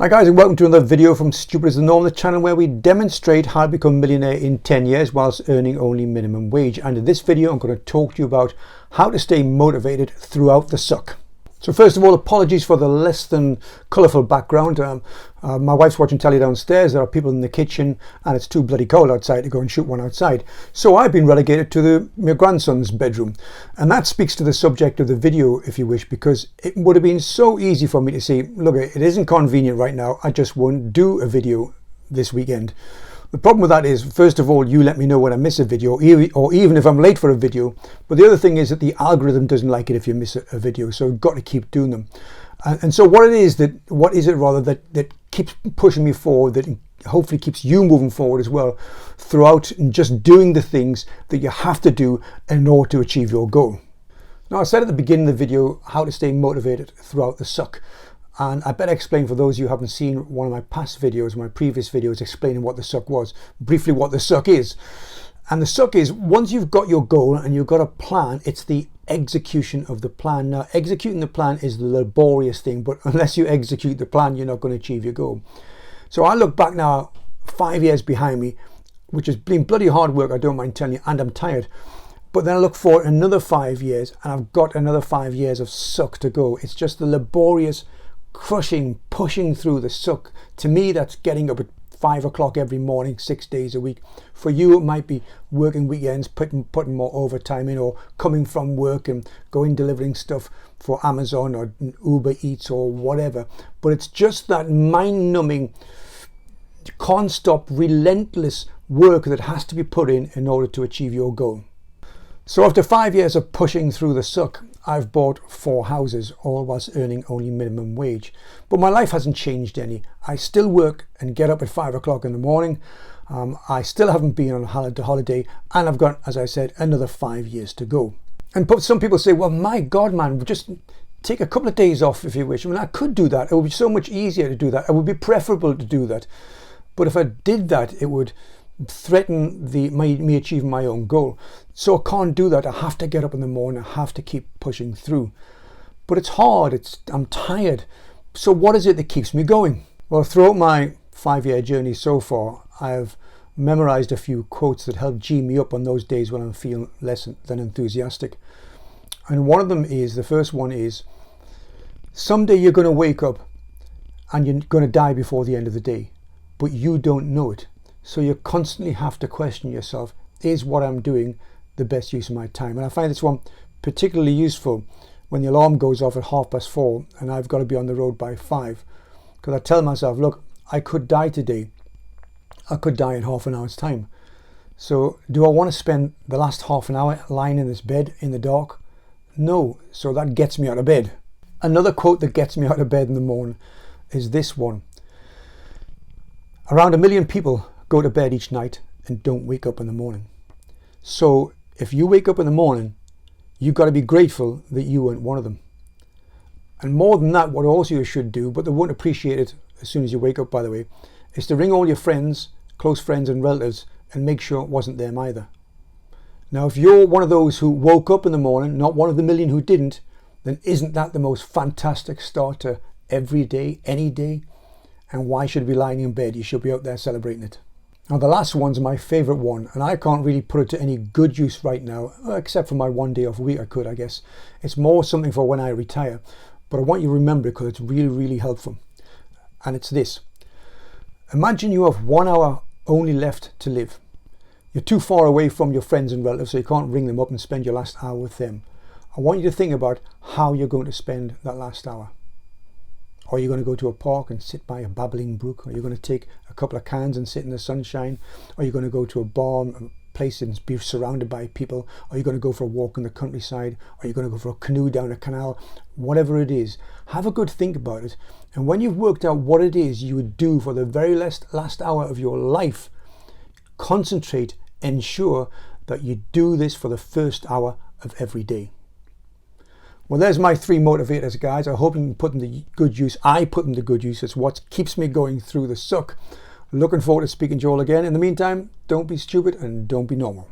Hi guys, and welcome to another video from Stupid as the Norm, the channel where we demonstrate how to become a millionaire in 10 years whilst earning only minimum wage. And in this video I'm going to talk to you about how to stay motivated throughout the suck. So first of all, apologies for the less than colourful background. My wife's watching telly downstairs, there are people in the kitchen and it's too bloody cold outside to go and shoot one outside. So I've been relegated to my grandson's bedroom. And that speaks to the subject of the video, if you wish, because it would have been so easy for me to say, look, it isn't convenient right now, I just won't do a video this weekend. The problem with that is, first of all, you let me know when I miss a video, or even if I'm late for a video. But the other thing is that the algorithm doesn't like it if you miss a video, so you've got to keep doing them. And so what is it that keeps pushing me forward, that hopefully keeps you moving forward as well, throughout and just doing the things that you have to do in order to achieve your goal. Now, I said at the beginning of the video how to stay motivated throughout the suck. And I better explain for those of you who haven't seen one of my past videos, my previous videos explaining what the suck was, briefly what the suck is. And the suck is, once you've got your goal and you've got a plan, it's the execution of the plan. Now, executing the plan is the laborious thing, but unless you execute the plan, you're not going to achieve your goal. So I look back now, 5 years behind me, which has been bloody hard work, I don't mind telling you, and I'm tired. But then I look forward another 5 years and I've got another 5 years of suck to go. It's just the laborious crushing, pushing through the suck. To me, that's getting up at 5 o'clock every morning, 6 days a week. For you, it might be working weekends, putting more overtime in, or coming from work and going delivering stuff for Amazon or Uber Eats or whatever. But it's just that mind-numbing, can't stop, relentless work that has to be put in order to achieve your goal. So after 5 years of pushing through the suck, I've bought 4 houses, all whilst earning only minimum wage. But my life hasn't changed any. I still work and get up at 5 o'clock in the morning. I still haven't been on holiday, and I've got, as I said, another 5 years to go. And some people say, well, my God, man, just take a couple of days off if you wish. I mean, I could do that. It would be so much easier to do that. It would be preferable to do that. But if I did that, it would threaten me achieving my own goal. So I can't do that. I have to get up in the morning. I have to keep pushing through. But it's hard. I'm tired. So what is it that keeps me going? Well, throughout my 5-year journey so far, I've memorized a few quotes that help G me up on those days when I'm feeling less than enthusiastic. And one of them is, the first one is, someday you're going to wake up and you're going to die before the end of the day, but you don't know it. So you constantly have to question yourself, is what I'm doing the best use of my time? And I find this one particularly useful when the alarm goes off at 4:30 and I've got to be on the road by 5. Because I tell myself, look, I could die today. I could die in half an hour's time. So do I want to spend the last half an hour lying in this bed in the dark? No. So that gets me out of bed. Another quote that gets me out of bed in the morning is this one. Around 1 million people go to bed each night and don't wake up in the morning. So if you wake up in the morning, you've got to be grateful that you weren't one of them. And more than that, what also you should do, but they won't appreciate it as soon as you wake up, by the way, is to ring all your friends, close friends and relatives, and make sure it wasn't them either. Now, if you're one of those who woke up in the morning, not one of the million who didn't, then isn't that the most fantastic start to every day, any day? And why should you be lying in bed? You should be out there celebrating it. Now, the last one's my favourite one, and I can't really put it to any good use right now, except for my 1 day off a week, I could, I guess. It's more something for when I retire, but I want you to remember it because it's really, really helpful. And it's this. Imagine you have 1 hour only left to live. You're too far away from your friends and relatives, so you can't ring them up and spend your last hour with them. I want you to think about how you're going to spend that last hour. Are you going to go to a park and sit by a babbling brook? Are you going to take a couple of cans and sit in the sunshine? Are you going to go to a bar, a place and be surrounded by people? Are you going to go for a walk in the countryside? Are you going to go for a canoe down a canal? Whatever it is, have a good think about it. And when you've worked out what it is you would do for the very last hour of your life, concentrate, ensure that you do this for the first hour of every day. Well, there's my 3 motivators, guys. I hope you can put them to good use. I put them to good use. It's what keeps me going through the suck. Looking forward to speaking to you all again. In the meantime, don't be stupid and don't be normal.